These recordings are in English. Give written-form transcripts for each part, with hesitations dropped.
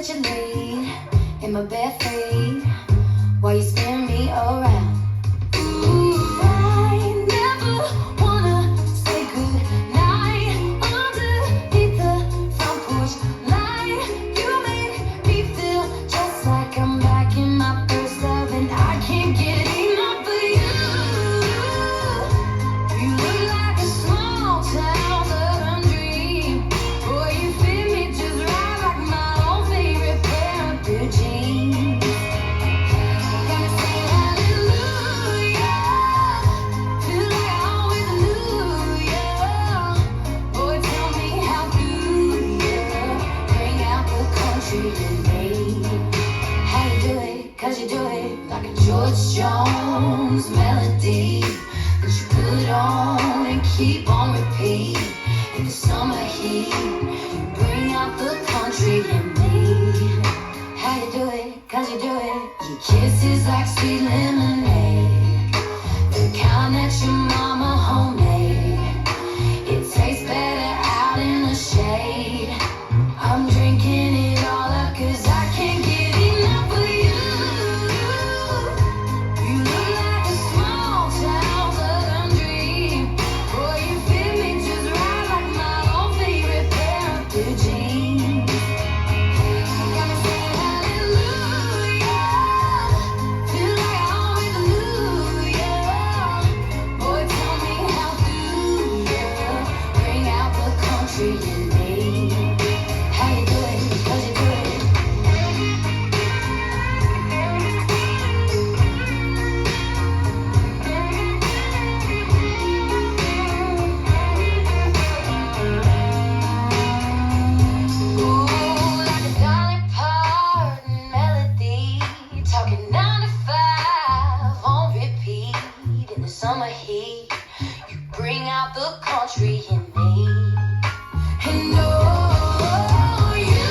that you laid in my bare feet while you spin me around. Ooh, I never wanna say goodnight underneath the front porch light. You make me feel just like I'm back in my first love, and I can't get enough of you. You look like a small town southern dream. Boy, you fit me just right like my old favorite pair of blue jeans. Gotta say hallelujah, feel like I always knew ya. Boy, tell me how do you bring out the country in me? How you do it? 'Cause you do it like a George Jones melody that you put on and keep on repeat. In the summer heat, you bring out the country in me. How you do it? 'Cause you do it. Your kisses like sweet lemonade, the kind that your mama homemade. It tastes better out in the shade. I'm drinking it all up 'cause I can't get enough of you. You look like a small town southern dream. Boy, you fit me just right like my old favorite pair of blue jeans. Gotta say hallelujah, feel like I always knew ya. Boy, tell me how do you bring out the country in me? How you do it? 'Cause you do it. Ooh, like a Dolly Parton melody, talking 9 to 5 on repeat. In the summer heat, you bring out the country in me. And oh, you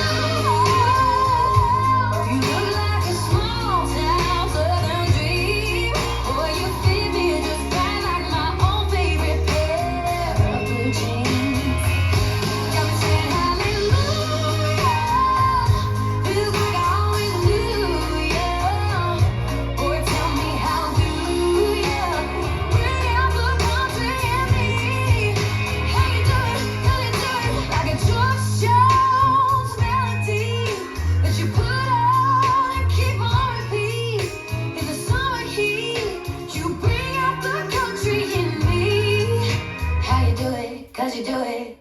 look like a small town southern dream. Boy, you fit me just right like my old favorite pair of blue jeans. Got me saying hallelujah, feels like I always knew ya. Boy, tell me how do ya bring out the country in me? How you do it? How you do it? Like a George Jones melody that you put on and keep on repeat. In the summer heat, you bring out the country in me. How you do it? 'Cause you do it.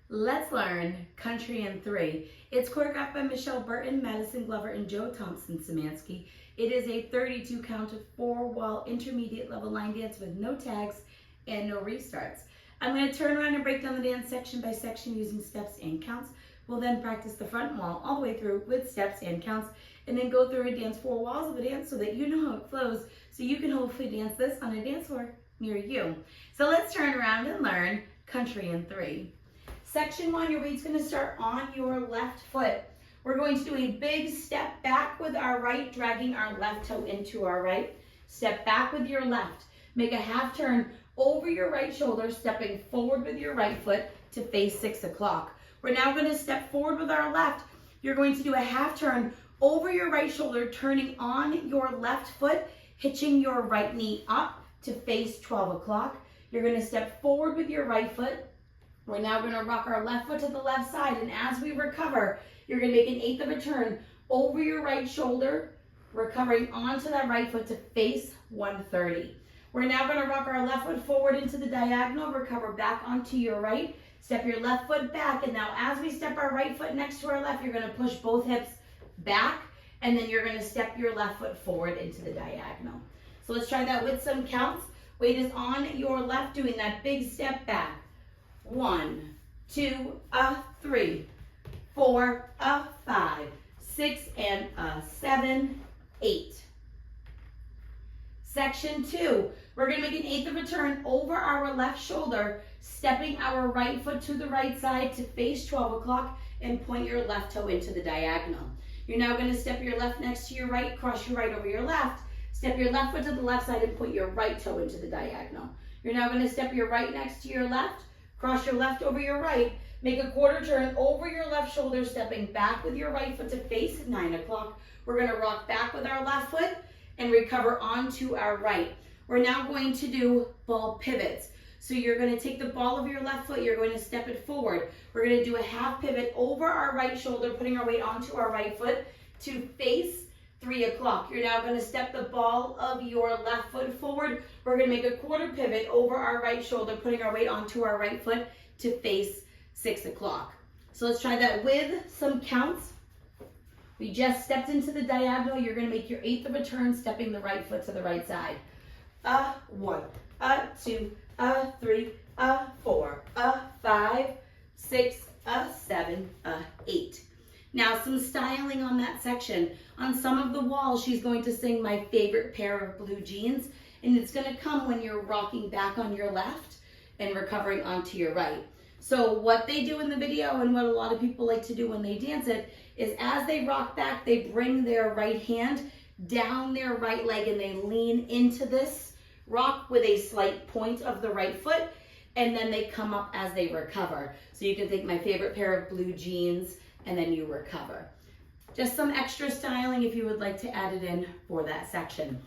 Let's learn Country in 3. It's choreographed by Michele, Burton, Maddison, Glover, and Thompson Szymanski. It is a 32 count of 4-wall intermediate level line dance with no tags and no restarts. I'm going to turn around and break down the dance section by section using steps and counts. We'll then practice the front wall all the way through with steps and counts, and then go through and dance 4 walls of a dance so that you know how it flows, so you can hopefully dance this on a dance floor near you. So let's turn around and learn Country in 3. Section 1, your weight's going to start on your left foot. We're going to do a big step back with our right, dragging our left toe into our right. Step back with your left. Make a half turn over your right shoulder, stepping forward with your right foot to face 6 o'clock. We're now going to step forward with our left. You're going to do a half turn over your right shoulder, turning on your left foot, hitching your right knee up to face 12 o'clock. You're going to step forward with your right foot. We're now going to rock our left foot to the left side, and as we recover, you're going to make an 1/8 of a turn over your right shoulder, recovering onto that right foot to face 130. We're now going to rock our left foot forward into the diagonal, recover back onto your right, step your left foot back, and now as we step our right foot next to our left, you're going to push both hips back, and then you're going to step your left foot forward into the diagonal. So let's try that with some counts. Weight is on your left, doing that big step back. 1, 2, 3, 4, 5, 6, and 7, 8. Section 2, we're going to make an 1/8 of a turn over our left shoulder, stepping our right foot to the right side to face 12 o'clock and point your left toe into the diagonal. You're now going to step your left next to your right, cross your right over your left, step your left foot to the left side and point your right toe into the diagonal. You're now going to step your right next to your left, Cross your left over your right. Make a quarter turn over your left shoulder, stepping back with your right foot to face 9 o'clock. We're gonna rock back with our left foot and recover onto our right. We're now going to do ball pivots. So you're gonna take the ball of your left foot, you're going to step it forward. We're gonna do a half pivot over our right shoulder, putting our weight onto our right foot to face 3 o'clock. You're now gonna step the ball of your left foot forward. We're gonna make a quarter pivot over our right shoulder, putting our weight onto our right foot to face 6 o'clock. So let's try that with some counts. We just stepped into the diagonal. You're gonna make your 1/8 of a turn, stepping the right foot to the right side. 1, 2, 3, 4, 5, 6, 7, 8. Now some styling on that section. On some of the walls, she's going to sing My Favorite Pair of Blue Jeans, and it's gonna come when you're rocking back on your left and recovering onto your right. So what they do in the video and what a lot of people like to do when they dance it is as they rock back, they bring their right hand down their right leg and they lean into this rock with a slight point of the right foot, and then they come up as they recover. So you can think My Favorite Pair of Blue Jeans, and then you recover. Just some extra styling if you would like to add it in for that section.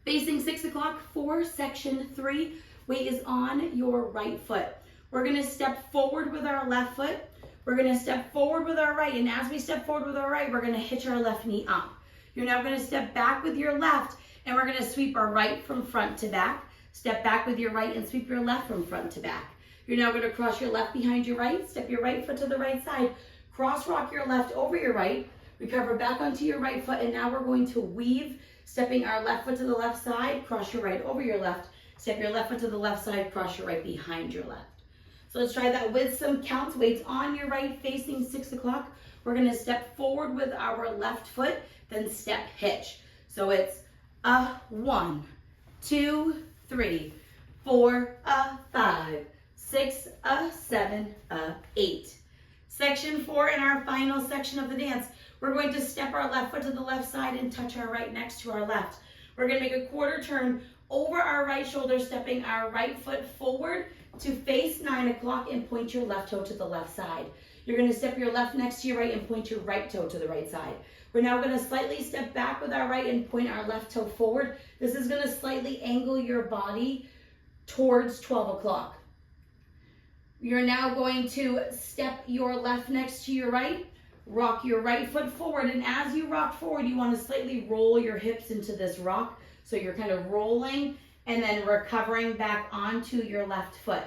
Facing 6 o'clock for section 3, weight is on your right foot. We're gonna step forward with our left foot. We're gonna step forward with our right, and as we step forward with our right, we're gonna hitch our left knee up. You're now gonna step back with your left, and we're gonna sweep our right from front to back. Step back with your right and sweep your left from front to back. You're now gonna cross your left behind your right, step your right foot to the right side, cross rock your left over your right, recover back onto your right foot, and now we're going to weave, stepping our left foot to the left side, cross your right over your left, step your left foot to the left side, cross your right behind your left. So let's try that with some counts. Weights on your right, facing 6 o'clock. We're gonna step forward with our left foot, then step hitch. So it's 1, 2, 3, 4, 5, 6, 7, 8. Section 4 in our final section of the dance. We're going to step our left foot to the left side and touch our right next to our left. We're gonna make a quarter turn over our right shoulder, stepping our right foot forward to face 9 o'clock and point your left toe to the left side. You're gonna step your left next to your right and point your right toe to the right side. We're now gonna slightly step back with our right and point our left toe forward. This is gonna slightly angle your body towards 12 o'clock. You're now going to step your left next to your right, rock your right foot forward, and as you rock forward, you wanna slightly roll your hips into this rock. So you're kind of rolling and then recovering back onto your left foot.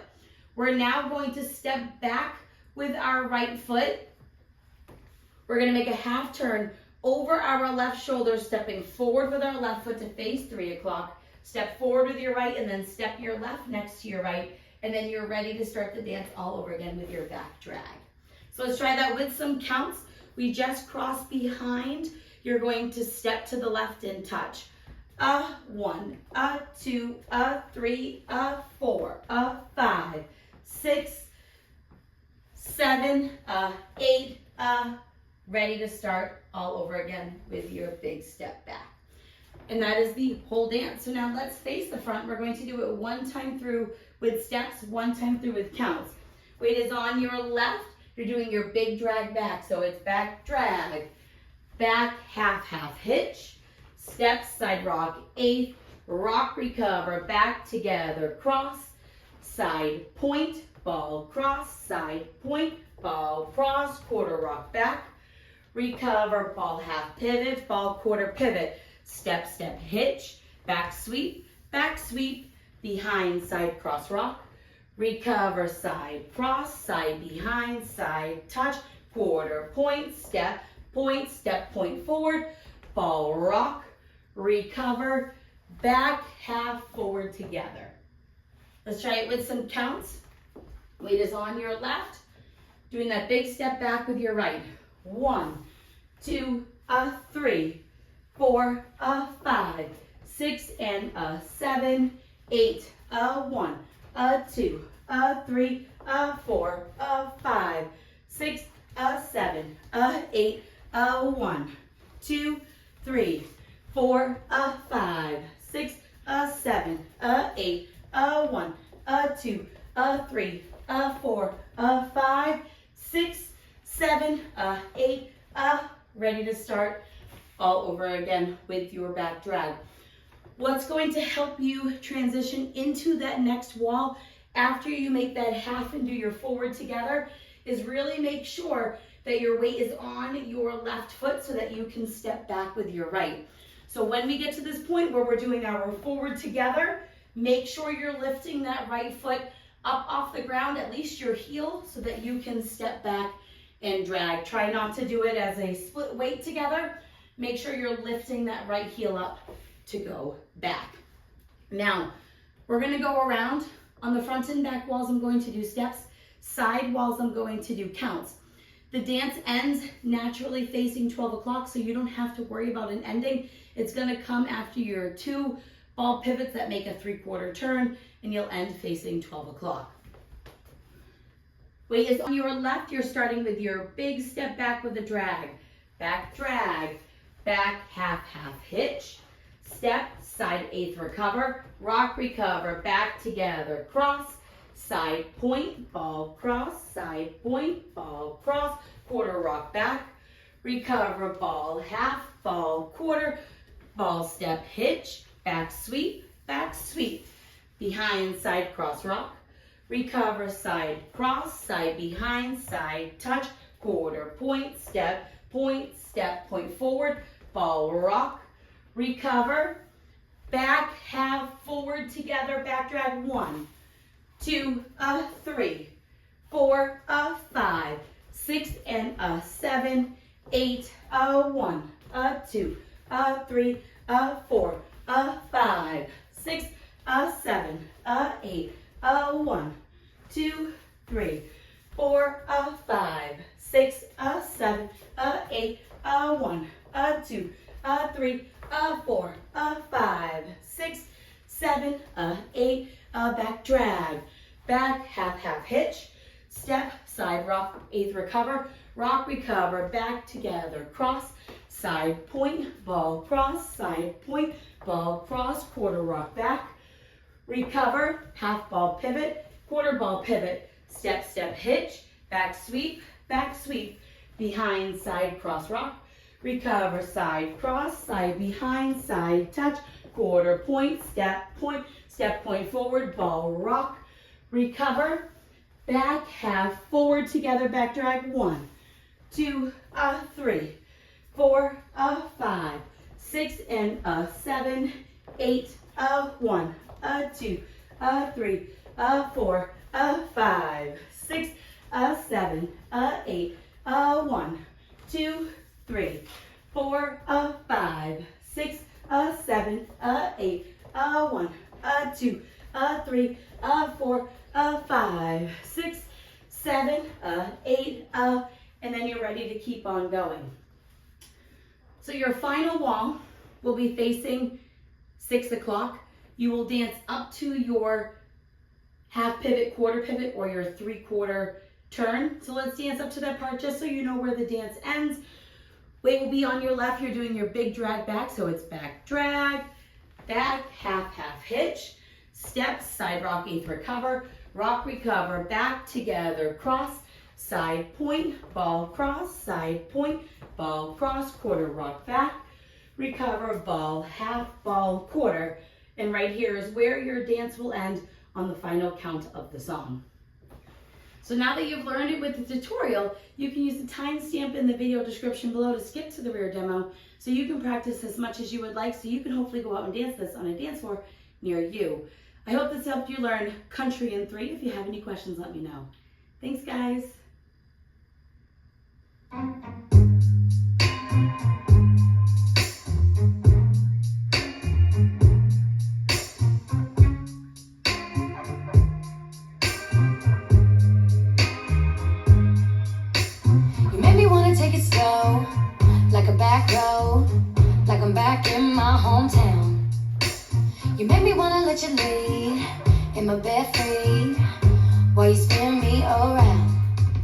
We're now going to step back with our right foot. We're gonna make a half turn over our left shoulder, stepping forward with our left foot to face 3 o'clock. Step forward with your right and then step your left next to your right, and then you're ready to start the dance all over again with your back drag. So let's try that with some counts. We just crossed behind. You're going to step to the left and touch. 1, 2, 3, 4, 5, 6, 7, 8, ready to start all over again with your big step back. And that is the whole dance. So now let's face the front. We're going to do it one time through with steps, one time through with counts. Weight is on your left. You're doing your big drag back. So it's back drag, back half, half hitch, step, side rock, 8th, rock, recover, back together, cross, side point, ball, cross, side point, ball, cross, quarter rock back, recover, ball, half pivot, ball, quarter pivot, step, step, hitch, back sweep, behind, side, cross, rock, recover, side, cross, side, behind, side, touch, quarter point, step, point forward, ball, rock, recover, back, half, forward together. Let's try it with some counts. Weight is on your left, doing that big step back with your right. 1, 2, 3, 4, 5, 6, and 7, 8, 1, 2, 3, 4, 5, 6, 7, 8, 1, 2, 3, 4, 5, 6, 7, 8, 1, 2, 3, a 4, a 5, 6, 7, a 8, ready to start all over again with your back drag. What's going to help you transition into that next wall after you make that half and do your forward together is really make sure that your weight is on your left foot so that you can step back with your right. So when we get to this point where we're doing our forward together, make sure you're lifting that right foot up off the ground, at least your heel, so that you can step back and drag. Try not to do it as a split weight together. Make sure you're lifting that right heel up to go back. Now, we're gonna go around. On the front and back walls, I'm going to do steps. Side walls, I'm going to do counts. The dance ends naturally facing 12 o'clock, so you don't have to worry about an ending. It's gonna come after your 2 ball pivots that make a 3/4 turn, and you'll end facing 12 o'clock. Weight is on your left. You're starting with your big step back with a drag, back, half, half hitch, step, side 1/8 recover, rock, recover, back together, cross, side point, ball, cross, side point, ball, cross, quarter rock back, recover, ball, half, ball, quarter, ball, step, hitch, back, sweep, behind, side, cross, rock, recover, side, cross, side, behind, side, touch, quarter, point, step, point forward, ball, rock, recover, back, half, forward, together, back drag, 1, 2, 3, 4, 5, 6, and 7, 8, 1, 2, 3, 4, 5, 6, 7, 8, 1, 2, 3, 4, 5, 6, 7, 8, 1, 2, 3, 4, 5, 6, 7, 8, back drag, back, half, half hitch, step, side rock, 1/8 recover, rock, recover, back together, cross, side point, ball, cross, side point, ball, cross, quarter rock back, recover, half ball pivot, quarter ball pivot, step, hitch, back sweep, behind, side, cross rock, recover, side, cross, side, behind, side, touch, quarter point, step point forward, ball, rock, recover, back, half, forward, together, back drag, 1, 2, 3, 4, 5, 6, and 7, 8, 1, 2, 3, 4, 5, 6, 7, 8, 1, 2, 3, 4, 5, 6, 7, 8, 1, 2, 3, 4, 5, 6, 7, 8, and then you're ready to keep on going. So your final wall will be facing 6 o'clock. You will dance up to your half pivot, quarter pivot, or your 3/4 turn. So let's dance up to that part just so you know where the dance ends. Weight will be on your left. You're doing your big drag back, so it's back drag, back, half, half hitch, step, side rock, 1/8 recover, rock, recover, back together, cross, side point, ball, cross, side point, ball, cross, quarter rock back, recover, ball, half, ball, quarter. And right here is where your dance will end on the final count of the song. So now that you've learned it with the tutorial, you can use the timestamp in the video description below to skip to the rear demo so you can practice as much as you would like so you can hopefully go out and dance this on a dance floor near you. I hope this helped you learn country in 3. If you have any questions, let me know. Thanks, guys. You made me wanna take it slow, like a back road, like I'm back in my hometown. You made me wanna let you lead in my bare feet while you spin me around.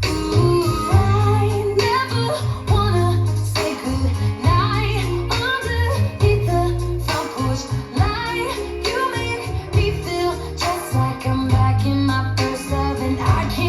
Ooh, I never wanna say goodnight underneath the front porch light. You make me feel just like I'm back in my first love, and I can't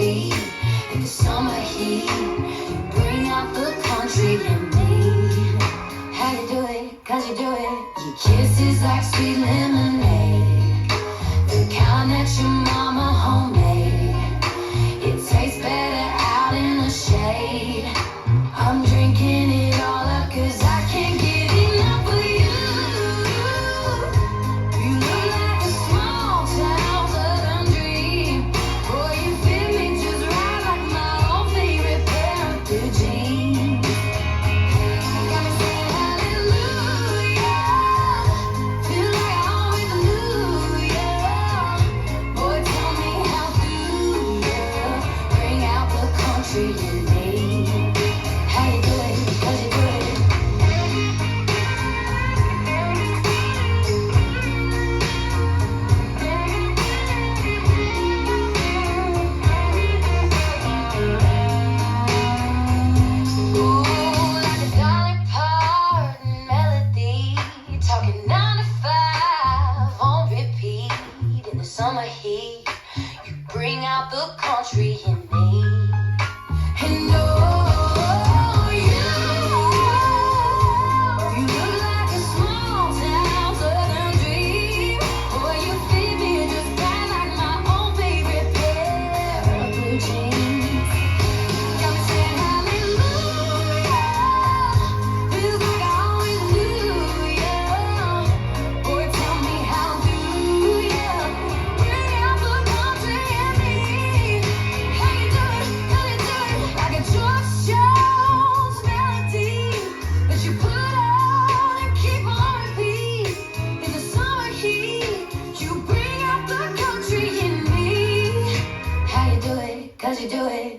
country in the summer heat. You bring out the country in me. How you do it? 'Cause you do it. Your kisses like sweet lemonade, the kind that your mama homemade. It tastes better out in the shade. I'm drinking it all up 'cause I can't get enough of you. You look like a small town southern dream. Boy, you fit me just right like my old favorite pair of blue jeans. Got me saying hallelujah. Feel like I always knew ya. Boy, tell me how do you bring out the country in me? How you do it? 'Cause you do it. Ooh, like a Dolly Parton melody, talking 9 to 5 on repeat in the summer heat. You bring out the country in me. And oh, you look like a small town southern dream. Boy, you fit me just right like my own favorite pair of blue jeans. Got me saying hallelujah. Feels like I always knew ya. Boy, tell me how do ya bring out the country in me? How you do it? How you do it? Like a George Jones melody that you put on and keep on repeat. In the summer heat, you bring out the country in me. How you do it? 'Cause you do it.